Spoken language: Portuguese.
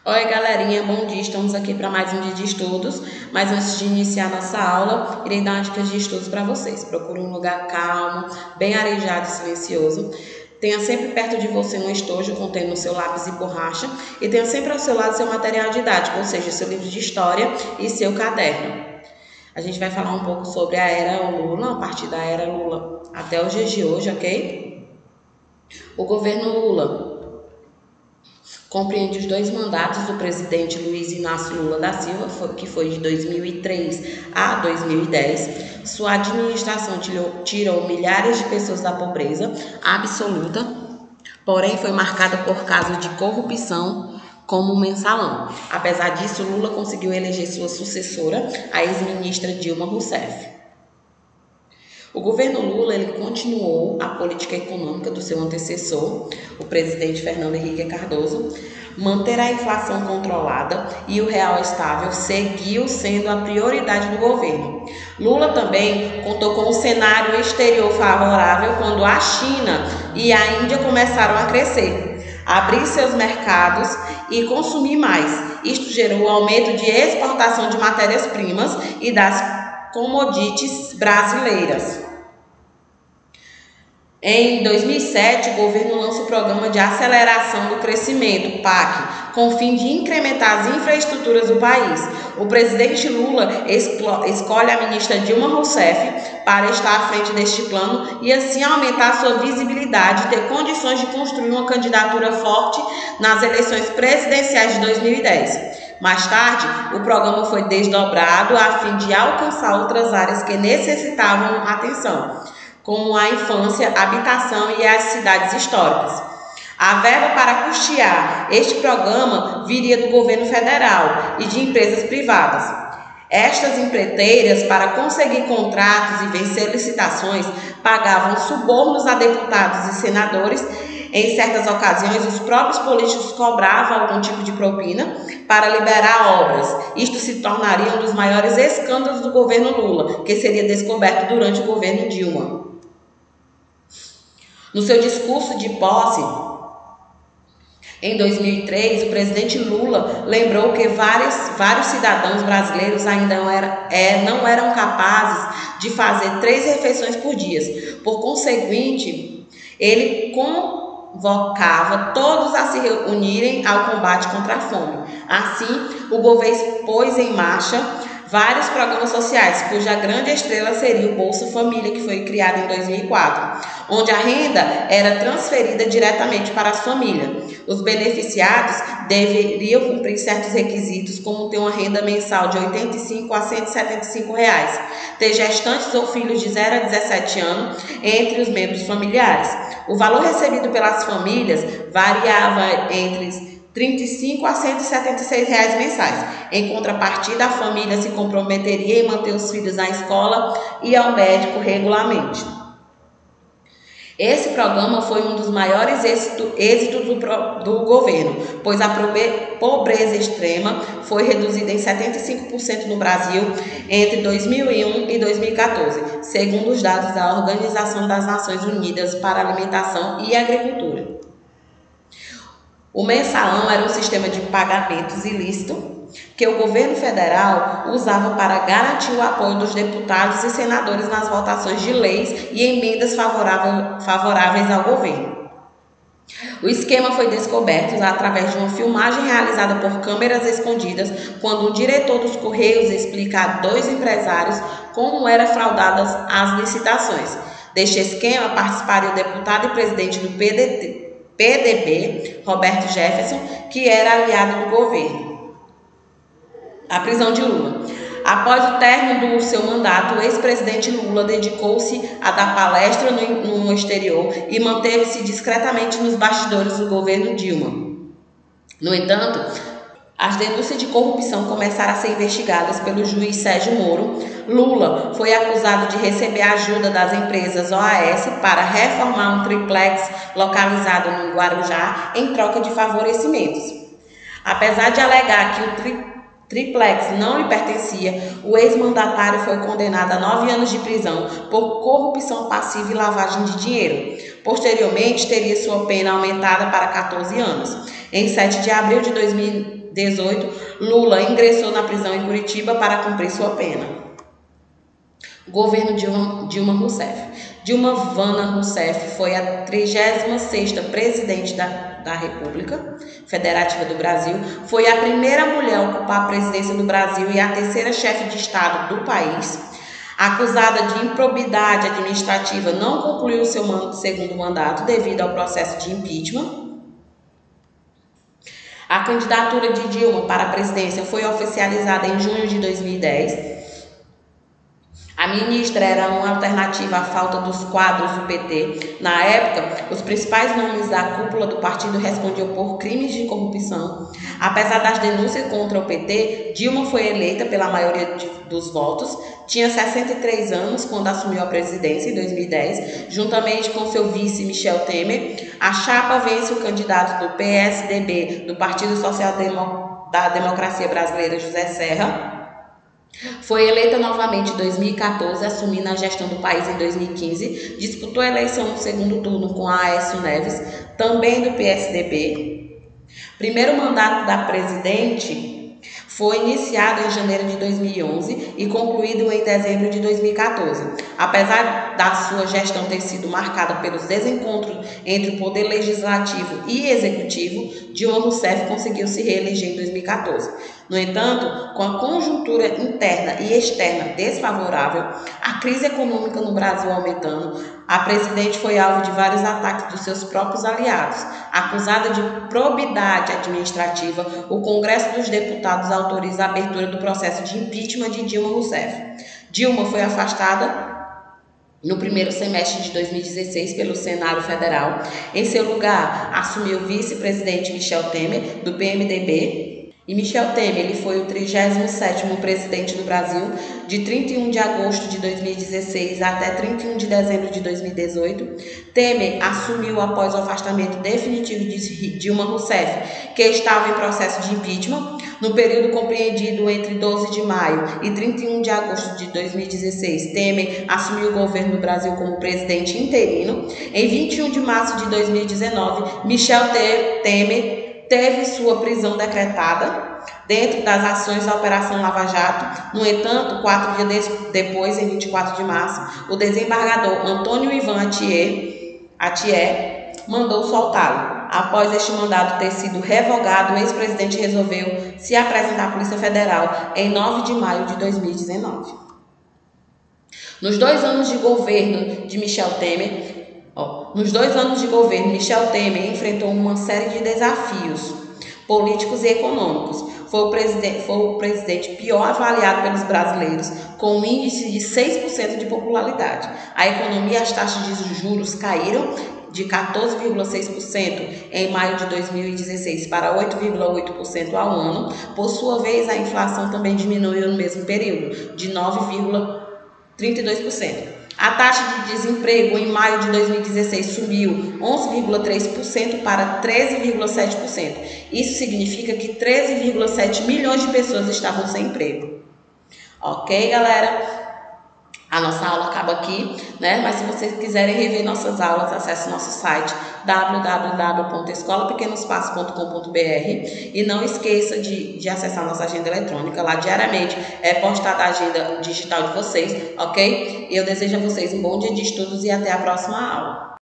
Oi, galerinha, bom dia. Estamos aqui para mais um dia de estudos. Mas antes de iniciar nossa aula, irei dar dicas de estudos para vocês. Procure um lugar calmo, bem arejado e silencioso. Tenha sempre perto de você um estojo contendo seu lápis e borracha e tenha sempre ao seu lado seu material didático, ou seja, seu livro de história e seu caderno. A gente vai falar um pouco sobre a era Lula, a partir da era Lula até os dias de hoje, ok? O governo Lula compreende os dois mandatos do presidente Luiz Inácio Lula da Silva, que foi de 2003 a 2010. Sua administração tirou milhares de pessoas da pobreza absoluta, porém foi marcada por casos de corrupção como o mensalão. Apesar disso, Lula conseguiu eleger sua sucessora, a ex-ministra Dilma Rousseff. O governo Lula ele continuou a política econômica do seu antecessor, o presidente Fernando Henrique Cardoso. Manter a inflação controlada e o real estável seguiu sendo a prioridade do governo. Lula também contou com um cenário exterior favorável quando a China e a Índia começaram a crescer, abrir seus mercados e consumir mais. Isto gerou o aumento de exportação de matérias-primas e das commodities brasileiras. Em 2007, o governo lança o Programa de Aceleração do Crescimento, PAC, com o fim de incrementar as infraestruturas do país. O presidente Lula escolhe a ministra Dilma Rousseff para estar à frente deste plano e assim aumentar sua visibilidade e ter condições de construir uma candidatura forte nas eleições presidenciais de 2010. Mais tarde, o programa foi desdobrado a fim de alcançar outras áreas que necessitavam atenção, como a infância, a habitação e as cidades históricas. A verba para custear este programa viria do governo federal e de empresas privadas. Estas empreiteiras, para conseguir contratos e vencer licitações, pagavam subornos a deputados e senadores. Em certas ocasiões, os próprios políticos cobravam algum tipo de propina para liberar obras. Isto se tornaria um dos maiores escândalos do governo Lula, que seria descoberto durante o governo Dilma. No seu discurso de posse, em 2003, o presidente Lula lembrou que vários cidadãos brasileiros ainda não eram capazes de fazer 3 refeições por dia. Por conseguinte, ele convocava todos a se unirem ao combate contra a fome. Assim, o governo pôs em marcha vários programas sociais, cuja grande estrela seria o Bolsa Família, que foi criado em 2004, onde a renda era transferida diretamente para as famílias. Os beneficiados deveriam cumprir certos requisitos, como ter uma renda mensal de R$ 85 a R$ 175, ter gestantes ou filhos de 0 a 17 anos entre os membros familiares. O valor recebido pelas famílias variava entre R$ 35 a R$ 176 mensais. Em contrapartida, a família se comprometeria em manter os filhos na escola e ao médico regularmente. Esse programa foi um dos maiores êxitos do governo, pois a pobreza extrema foi reduzida em 75% no Brasil entre 2001 e 2014, segundo os dados da Organização das Nações Unidas para a Alimentação e Agricultura. O mensalão era um sistema de pagamentos ilícito que o governo federal usava para garantir o apoio dos deputados e senadores nas votações de leis e emendas favoráveis ao governo. O esquema foi descoberto através de uma filmagem realizada por câmeras escondidas, quando um diretor dos Correios explica a 2 empresários como eram fraudadas as licitações. Deste esquema participaria o deputado e presidente do PDB, Roberto Jefferson, que era aliado do governo. A prisão de Lula. Após o término do seu mandato, o ex-presidente Lula dedicou-se a dar palestra no exterior e manteve-se discretamente nos bastidores do governo Dilma. No entanto, as denúncias de corrupção começaram a ser investigadas pelo juiz Sérgio Moro. Lula foi acusado de receber ajuda das empresas OAS para reformar um triplex localizado no Guarujá em troca de favorecimentos. Apesar de alegar que o triplex não lhe pertencia, o ex-mandatário foi condenado a 9 anos de prisão por corrupção passiva e lavagem de dinheiro. Posteriormente, teria sua pena aumentada para 14 anos. Em 7 de abril de 2018, Lula ingressou na prisão em Curitiba para cumprir sua pena. Governo Dilma Rousseff. Dilma Vana Rousseff foi a 36ª presidente da República Federativa do Brasil, foi a primeira mulher a ocupar a presidência do Brasil e a terceira chefe de Estado do país. Acusada de improbidade administrativa, não concluiu seu segundo mandato devido ao processo de impeachment. A candidatura de Dilma para a presidência foi oficializada em junho de 2010. A ministra era uma alternativa à falta dos quadros do PT. Na época, os principais nomes da cúpula do partido respondiam por crimes de corrupção. Apesar das denúncias contra o PT, Dilma foi eleita pela maioria dos votos. Tinha 63 anos quando assumiu a presidência em 2010, juntamente com seu vice Michel Temer. A chapa vence o candidato do PSDB, do Partido Social da Democracia Brasileira, José Serra. Foi eleita novamente em 2014, assumindo a gestão do país em 2015. Disputou a eleição no segundo turno com Aécio Neves, também do PSDB. Primeiro mandato da presidente foi iniciado em janeiro de 2011 e concluído em dezembro de 2014. Apesar da sua gestão ter sido marcada pelos desencontros entre o poder legislativo e executivo, Dilma Rousseff conseguiu se reeleger em 2014. No entanto, com a conjuntura interna e externa desfavorável, a crise econômica no Brasil aumentando, a presidente foi alvo de vários ataques dos seus próprios aliados. Acusada de probidade administrativa, o Congresso dos Deputados autoriza a abertura do processo de impeachment de Dilma Rousseff. Dilma foi afastada no primeiro semestre de 2016 pelo Senado Federal. Em seu lugar, assumiu o vice-presidente Michel Temer, do PMDB. E Michel Temer, ele foi o 37º presidente do Brasil, de 31 de agosto de 2016 até 31 de dezembro de 2018. Temer assumiu após o afastamento definitivo de Dilma Rousseff, que estava em processo de impeachment. No período compreendido entre 12 de maio e 31 de agosto de 2016, Temer assumiu o governo do Brasil como presidente interino. Em 21 de março de 2019, Michel Temer teve sua prisão decretada dentro das ações da Operação Lava Jato. No entanto, 4 dias depois, em 24 de março, o desembargador Antônio Ivan Atié mandou soltá-lo. Após este mandato ter sido revogado, o ex-presidente resolveu se apresentar à Polícia Federal em 9 de maio de 2019. Nos 2 anos de governo de Michel Temer, Michel Temer enfrentou uma série de desafios políticos e econômicos. Foi o presidente pior avaliado pelos brasileiros, com um índice de 6% de popularidade. A economia e as taxas de juros caíram de 14,6% em maio de 2016 para 8,8% ao ano. Por sua vez, a inflação também diminuiu no mesmo período, de 9,32%. A taxa de desemprego em maio de 2016 subiu 11,3% para 13,7%. Isso significa que 13,7 milhões de pessoas estavam sem emprego. Ok, galera? A nossa aula acaba aqui, né? Mas se vocês quiserem rever nossas aulas, acesse nosso site www.escolapequenospaços.com.br e não esqueça de acessar nossa agenda eletrônica. Lá diariamente é postada a agenda digital de vocês, ok? Eu desejo a vocês um bom dia de estudos e até a próxima aula.